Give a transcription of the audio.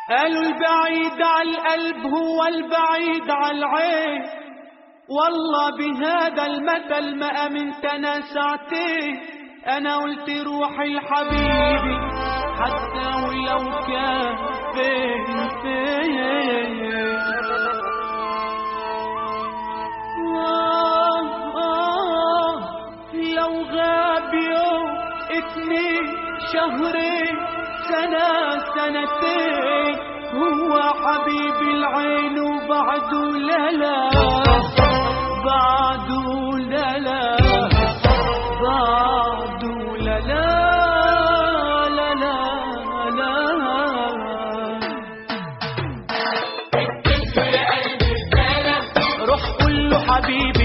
قالوا البعيد على القلب هو البعيد على العين، والله بهذا المثل ما أمنت أنا ساعتين. أنا قلت روحي لحبيبي حتى ولو كان فين فين. لو غاب يوم اتنين شهرين سنة سنتين هو حبيبي العين وبعده لا لا بعده لا لا بعده لا لا لا لا لا. روح قول له حبيبي